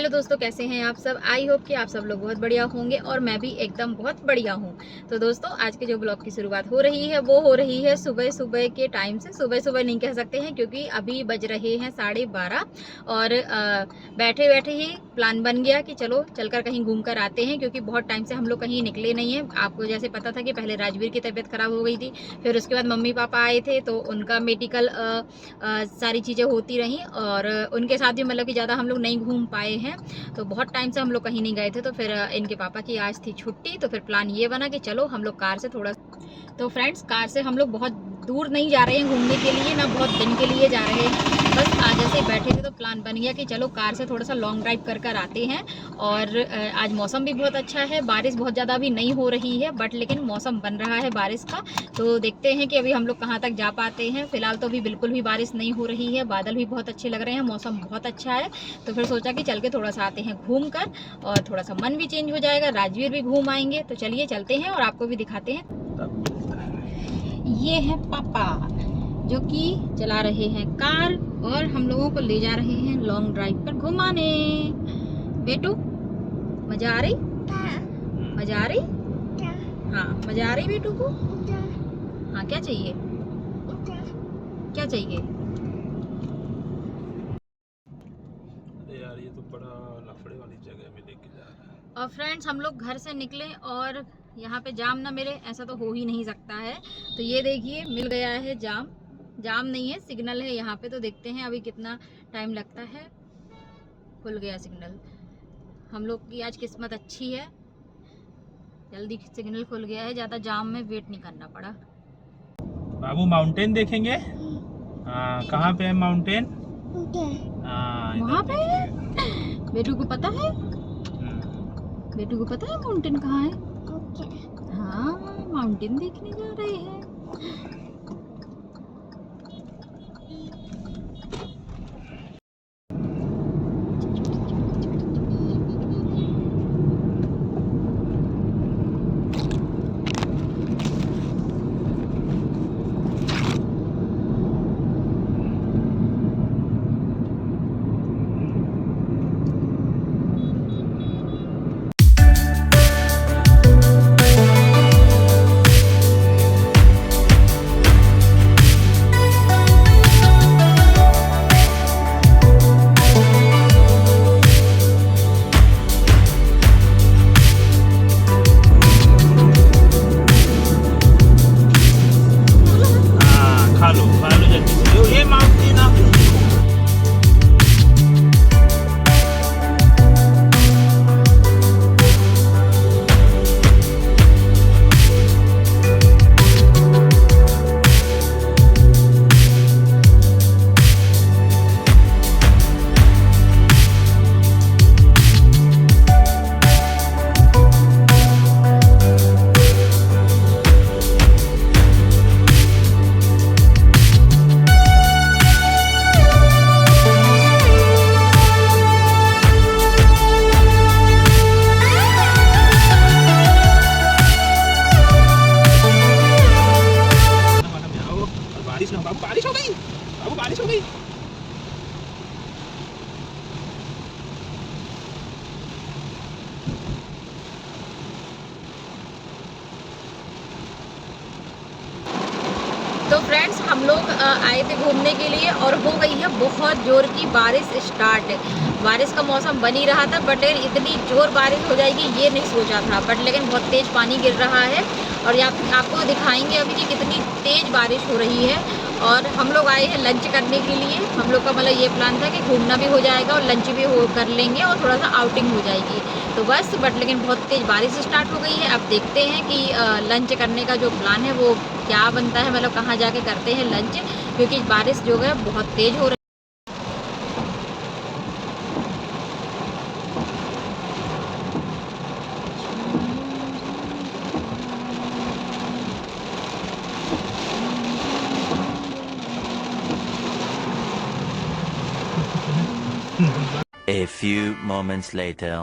Hello दोस्तों, कैसे हैं आप सब। आई होप कि आप सब लोग बहुत बढ़िया होंगे और मैं भी एकदम बहुत बढ़िया हूँ। तो दोस्तों, आज के जो ब्लॉग की शुरुआत हो रही है वो हो रही है सुबह सुबह के टाइम से। सुबह सुबह नहीं कह सकते हैं क्योंकि अभी बज रहे हैं 12:30 और बैठे बैठे ही प्लान बन गया कि चलो चलकर कहीं घूम कर आते हैं, क्योंकि बहुत टाइम से हम लोग कहीं निकले नहीं हैं। आपको जैसे पता था कि पहले राजवीर की तबीयत खराब हो गई थी, फिर उसके बाद मम्मी पापा आए थे तो उनका मेडिकल सारी चीज़ें होती रहीं और उनके साथ भी मतलब कि ज़्यादा हम लोग नहीं घूम पाए हैं। तो बहुत टाइम से हम लोग कहीं नहीं गए थे, तो फिर इनके पापा की आज थी छुट्टी, तो फिर प्लान ये बना कि चलो हम लोग कार से थोड़ा। तो फ्रेंड्स, कार से हम लोग बहुत दूर नहीं जा रहे हैं घूमने के लिए, ना बहुत दिन के लिए जा रहे हैं। बस आज जैसे बैठे थे तो प्लान बन गया कि चलो कार से थोड़ा सा लॉन्ग ड्राइव कर आते हैं। और आज मौसम भी बहुत अच्छा है, बारिश बहुत ज़्यादा अभी नहीं हो रही है बट लेकिन मौसम बन रहा है बारिश का। तो देखते हैं कि अभी हम लोग कहाँ तक जा पाते हैं। फिलहाल तो अभी बिल्कुल भी बारिश नहीं हो रही है, बादल भी बहुत अच्छे लग रहे हैं, मौसम बहुत अच्छा है। तो फिर सोचा कि चल के थोड़ा सा आते हैं घूम कर और थोड़ा सा मन भी चेंज हो जाएगा, राजवीर भी घूम आएंगे। तो चलिए चलते हैं और आपको भी दिखाते हैं। ये है पापा जो कि चला रहे हैं कार और हम लोगों को ले जा रहे हैं लॉन्ग ड्राइव पर घुमाने। बेटू, मजा आ रही? मजा आ रही? हाँ, मजा आ रही बेटू को? हाँ, क्या चाहिए? क्या चाहिए? अरे यार, ये तो बड़ा लफड़े वाली जगह में लेके जा रहा है। और फ्रेंड्स, हम लोग घर से निकले और यहाँ पे जाम ना मिले ऐसा तो हो ही नहीं सकता है। तो ये देखिए मिल गया है जाम। जाम नहीं है, सिग्नल है यहाँ पे। तो देखते हैं अभी कितना टाइम लगता है। खुल गया सिग्नल। हम लोग की आज किस्मत अच्छी है, जल्दी सिग्नल खुल गया है, ज़्यादा जाम में वेट नहीं करना पड़ा। बाबू, माउंटेन देखेंगे? हाँ, कहाँ पे है माउंटेन? हाँ, वहाँ पे है। देखेंगे। बेटू को पता है? बेटू को पता है माउंटेन कहाँ है? हाँ, माउंटेन देखने जा रहे हैं। खा लो जल्दी से। ये माउंटेन आप बारिश ना, बाबू बारिश हो गई, बाबू बारिश हो गई। तो फ्रेंड्स, हम लोग आए थे घूमने के लिए और हो गई है बहुत जोर की बारिश स्टार्ट। बारिश का मौसम बन ही रहा था बट लेकिन इतनी जोर बारिश हो जाएगी ये नहीं सोचा था, बट लेकिन बहुत तेज़ पानी गिर रहा है। और आपको दिखाएंगे अभी कि कितनी तेज़ बारिश हो रही है। और हम लोग आए हैं लंच करने के लिए। हम लोग का मतलब ये प्लान था कि घूमना भी हो जाएगा और लंच भी कर लेंगे और थोड़ा सा आउटिंग हो जाएगी। तो बस, बट लेकिन बहुत तेज़ बारिश स्टार्ट हो गई है। अब देखते हैं कि लंच करने का जो प्लान है वो क्या बनता है, मतलब कहाँ जाके करते हैं लंच, क्योंकि बारिश जो है बहुत तेज़ हो रही है। A few moments later.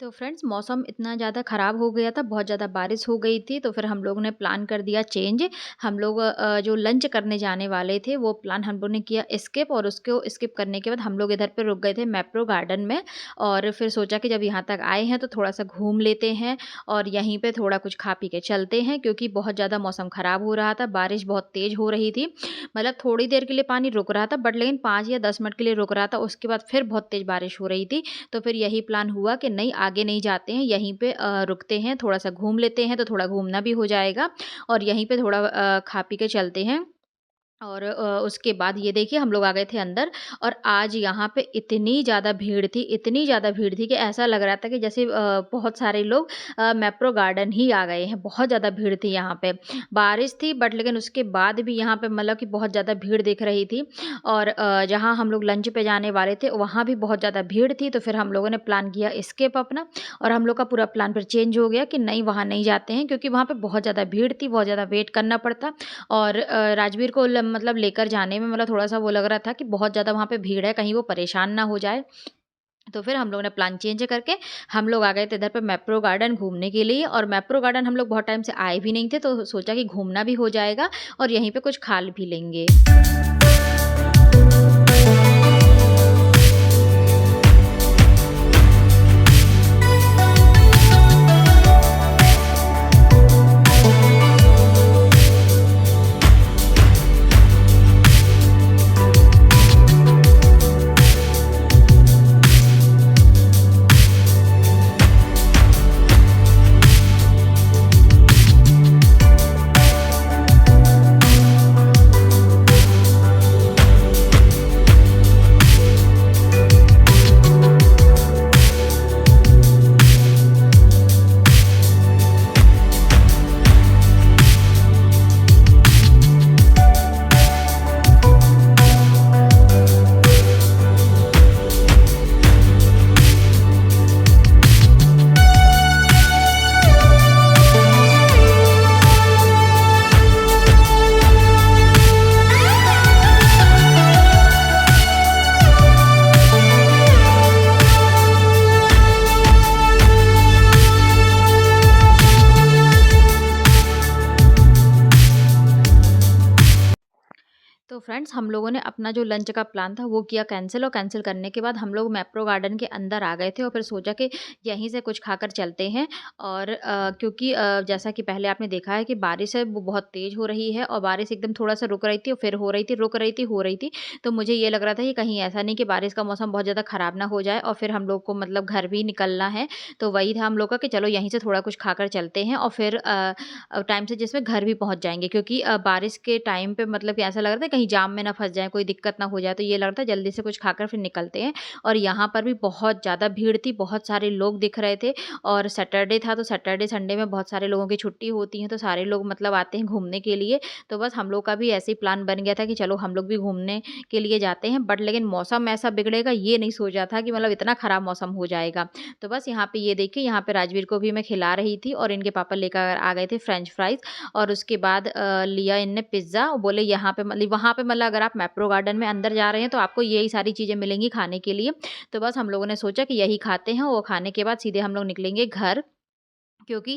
तो फ्रेंड्स मौसम इतना ज़्यादा ख़राब हो गया था, बहुत ज़्यादा बारिश हो गई थी, तो फिर हम लोगों ने प्लान कर दिया चेंज। हम लोग जो लंच करने जाने वाले थे वो प्लान हम लोगों ने किया स्किप, और उसको स्किप करने के बाद हम लोग इधर पे रुक गए थे मैप्रो गार्डन में। और फिर सोचा कि जब यहाँ तक आए हैं तो थोड़ा-सा घूम लेते हैं और यहीं पे थोड़ा कुछ खा पी के चलते हैं, क्योंकि बहुत ज़्यादा मौसम ख़राब हो रहा था, बारिश बहुत तेज़ हो रही थी। मतलब थोड़ी देर के लिए पानी रुक रहा था, बट लेकिन 5 या 10 मिनट के लिए रुक रहा था, उसके बाद फिर बहुत तेज़ बारिश हो रही थी। तो फिर यही प्लान हुआ कि नहीं, आगे नहीं जाते हैं, यहीं पे रुकते हैं, थोड़ा-सा घूम लेते हैं, तो थोड़ा घूमना भी हो जाएगा और यहीं पे थोड़ा खा पी के चलते हैं। और उसके बाद ये देखिए हम लोग आ गए थे अंदर, और आज यहाँ पे इतनी ज़्यादा भीड़ थी कि ऐसा लग रहा था कि जैसे बहुत सारे लोग मैप्रो गार्डन ही आ गए हैं। बहुत ज़्यादा भीड़ थी यहाँ पे। बारिश थी बट लेकिन उसके बाद भी यहाँ पे मतलब कि बहुत ज़्यादा भीड़ दिख रही थी। और जहाँ हम लोग लंच पे जाने वाले थे वहाँ भी बहुत ज़्यादा भीड़ थी, तो फिर हम लोगों ने प्लान किया एस्केप अपना, और हम लोग का पूरा प्लान फिर चेंज हो गया कि नहीं, वहाँ नहीं जाते हैं, क्योंकि वहाँ पे बहुत ज़्यादा भीड़ थी, बहुत ज़्यादा वेट करना पड़ता। और राजवीर को मतलब लेकर जाने में मतलब थोड़ा-सा वो लग रहा था कि बहुत ज़्यादा वहाँ पे भीड़ है, कहीं वो परेशान ना हो जाए। तो फिर हम लोगों ने प्लान चेंज करके हम लोग आ गए थे इधर पे मैप्रो गार्डन घूमने के लिए। और मैप्रो गार्डन हम लोग बहुत टाइम से आए भी नहीं थे, तो सोचा कि घूमना भी हो जाएगा और यहीं पे कुछ खा भी लेंगे। तो फ्रेंड्स हम लोगों ने अपना जो लंच का प्लान था वो किया कैंसिल, और कैंसिल करने के बाद हम लोग मैप्रो गार्डन के अंदर आ गए थे और फिर सोचा कि यहीं से कुछ खाकर चलते हैं। और क्योंकि जैसा कि पहले आपने देखा है कि बारिश है वो बहुत तेज़ हो रही है, और बारिश एकदम थोड़ा-सा रुक रही थी और फिर हो रही थी, रुक रही थी, हो रही थी। तो मुझे ये लग रहा था कि कहीं ऐसा नहीं कि बारिश का मौसम बहुत ज़्यादा ख़राब ना हो जाए और फिर हम लोग को मतलब घर भी निकलना है। तो वही था हम लोग का कि चलो यहीं से थोड़ा कुछ खाकर चलते हैं और फिर टाइम से जिसमें घर भी पहुँच जाएँगे, क्योंकि बारिश के टाइम पे मतलब कि ऐसा लग रहा था कहीं जाम में ना फँस जाएँ, कोई दिक्कत ना हो जाए, तो ये लग रहा था जल्दी से कुछ खाकर फिर निकलते हैं। और यहाँ पर भी बहुत ज़्यादा भीड़ थी, बहुत सारे लोग दिख रहे थे, और सैटरडे था, तो सैटरडे संडे में बहुत सारे लोगों की छुट्टी होती है, तो सारे लोग मतलब आते हैं घूमने के लिए। तो बस हम लोग का भी ऐसे ही प्लान बन गया था कि चलो हम लोग भी घूमने के लिए जाते हैं, बट लेकिन मौसम ऐसा बिगड़ेगा ये नहीं सोचा था कि मतलब इतना ख़राब मौसम हो जाएगा। तो बस यहाँ पे ये देखिए, यहाँ पे राजवीर को भी मैं खिला रही थी और इनके पापा लेकर आ गए थे फ्रेंच फ्राइज़, और उसके बाद लिया इनने पिज़्ज़ा। बोले यहाँ पे मतलब वहाँ पे मतलब अगर आप मैप्रो गार्डन में अंदर जा रहे हैं तो आपको यही सारी चीज़ें मिलेंगी खाने के लिए। तो बस हम लोगों ने सोचा कि यही खाते हैं, और खाने के बाद सीधे हम लोग निकलेंगे घर। क्योंकि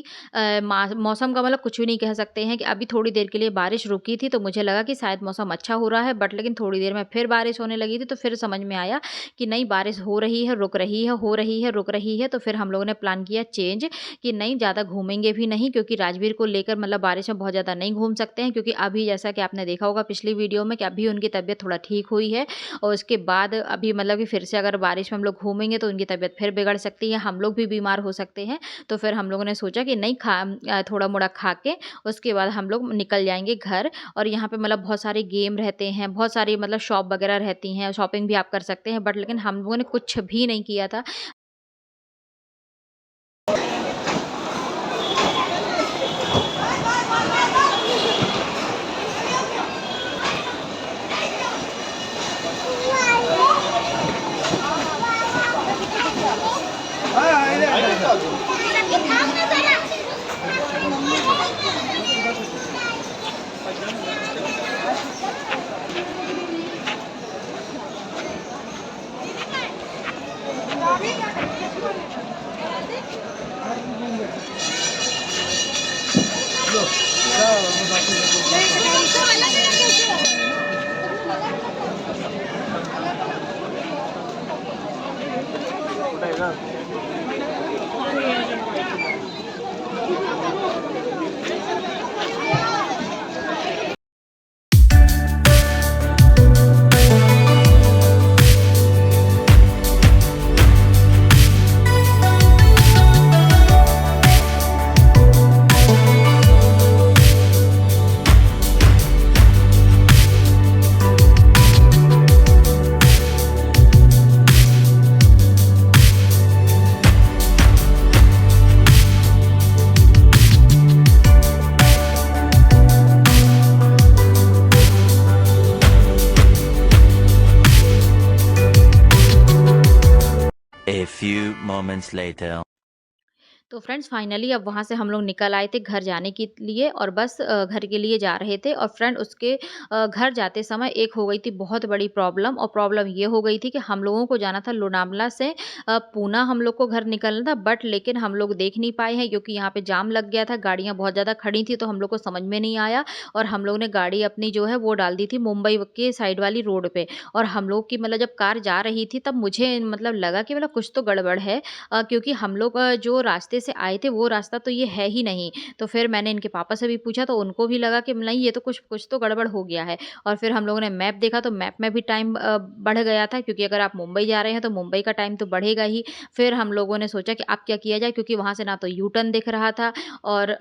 मौसम का मतलब कुछ भी नहीं कह सकते हैं कि अभी थोड़ी देर के लिए बारिश रुकी थी, तो मुझे लगा कि शायद मौसम अच्छा हो रहा है, बट लेकिन थोड़ी देर में फिर बारिश होने लगी थी, तो फिर समझ में आया कि नहीं, बारिश हो रही है, रुक रही है, हो रही है, रुक रही है। तो फिर हम लोगों ने प्लान किया चेंज कि नहीं, ज़्यादा घूमेंगे भी नहीं, क्योंकि राजवीर को लेकर मतलब बारिश में बहुत ज़्यादा नहीं घूम सकते हैं, क्योंकि अभी जैसा कि आपने देखा होगा पिछली वीडियो में कि अभी उनकी तबीयत थोड़ा ठीक हुई है, और उसके बाद अभी मतलब कि फिर से अगर बारिश में हम लोग घूमेंगे तो उनकी तबीयत फिर बिगड़ सकती है, हम लोग भी बीमार हो सकते हैं। तो फिर हम लोगों ने सोचा कि नहीं, थोड़ा-मोड़ा खा के उसके बाद हम लोग निकल जाएँगे घर। और यहाँ पे मतलब बहुत सारे गेम रहते हैं, बहुत सारी मतलब शॉप वगैरह रहती हैं, शॉपिंग भी आप कर सकते हैं, बट लेकिन हम लोगों ने कुछ भी नहीं किया था। A few moments later. तो फ्रेंड्स फाइनली अब वहाँ से हम लोग निकल आए थे घर जाने के लिए और बस घर के लिए जा रहे थे और फ्रेंड उसके घर जाते समय एक हो गई थी बहुत बड़ी प्रॉब्लम और प्रॉब्लम ये हो गई थी कि हम लोगों को जाना था लोनावला से पूना हम लोग को घर निकलना था बट लेकिन हम लोग देख नहीं पाए हैं क्योंकि यहाँ पे जाम लग गया था गाड़ियाँ बहुत ज़्यादा खड़ी थी तो हम लोग को समझ में नहीं आया और हम लोग ने गाड़ी अपनी जो है वो डाल दी थी मुंबई के साइड वाली रोड पे और हम लोग की मतलब जब कार जा रही थी तब मुझे मतलब लगा कि मतलब कुछ तो गड़बड़ है क्योंकि हम लोग जो रास्ते से आए थे वो रास्ता तो ये है ही नहीं। तो फिर मैंने इनके पापा से भी पूछा तो उनको भी लगा कि नहीं ये तो कुछ कुछ तो गड़बड़ हो गया है और फिर हम लोगों ने मैप देखा तो मैप में भी टाइम बढ़ गया था क्योंकि अगर आप मुंबई जा रहे हैं तो मुंबई का टाइम तो बढ़ेगा ही। फिर हम लोगों ने सोचा कि अब क्या किया जाए क्योंकि वहाँ से ना तो यू टर्न दिख रहा था और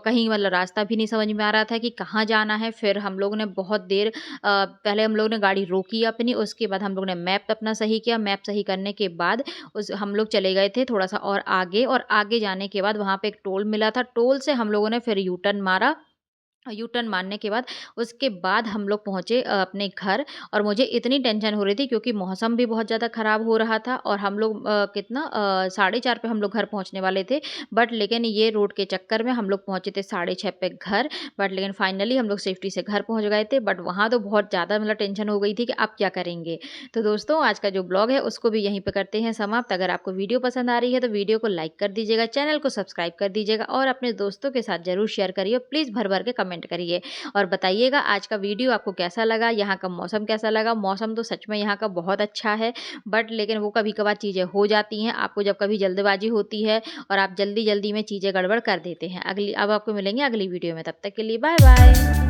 कहीं मतलब रास्ता भी नहीं समझ में आ रहा था कि कहाँ जाना है। फिर हम लोगों ने बहुत देर पहले हम लोग ने गाड़ी रोकी अपनी उसके बाद हम लोग ने मैप अपना सही किया। मैप सही करने के बाद उस हम लोग चले गए थे थोड़ा सा और आगे जाने के बाद वहाँ पे एक टोल मिला था। टोल से हम लोगों ने फिर यू टर्न मारा। यू टर्न मारने के बाद उसके बाद हम लोग पहुँचे अपने घर और मुझे इतनी टेंशन हो रही थी क्योंकि मौसम भी बहुत ज़्यादा ख़राब हो रहा था और हम लोग 4:30 पे हम लोग घर पहुँचने वाले थे। बट लेकिन ये रोड के चक्कर में हम लोग पहुँचे थे 6:30 पे घर। बट लेकिन फाइनली हम लोग सेफ्टी से घर पहुँच गए थे। बट वहाँ तो बहुत ज़्यादा मतलब टेंशन हो गई थी कि अब क्या करेंगे। तो दोस्तों आज का जो ब्लॉग है उसको भी यहीं पे करते हैं समाप्त। अगर आपको वीडियो पसंद आ रही है तो वीडियो को लाइक कर दीजिएगा, चैनल को सब्सक्राइब कर दीजिएगा और अपने दोस्तों के साथ ज़रूर शेयर करिए। प्लीज़ भर भर के कमेंट करिए और बताइएगा आज का वीडियो आपको कैसा लगा, यहाँ का मौसम कैसा लगा। मौसम तो सच में यहाँ का बहुत अच्छा है बट लेकिन वो कभी-कभार चीज़ें हो जाती हैं। आपको जब कभी जल्दबाजी होती है और आप जल्दी-जल्दी में चीज़ें गड़बड़ कर देते हैं। अब आपको मिलेंगे अगली वीडियो में, तब तक के लिए बाय बाय।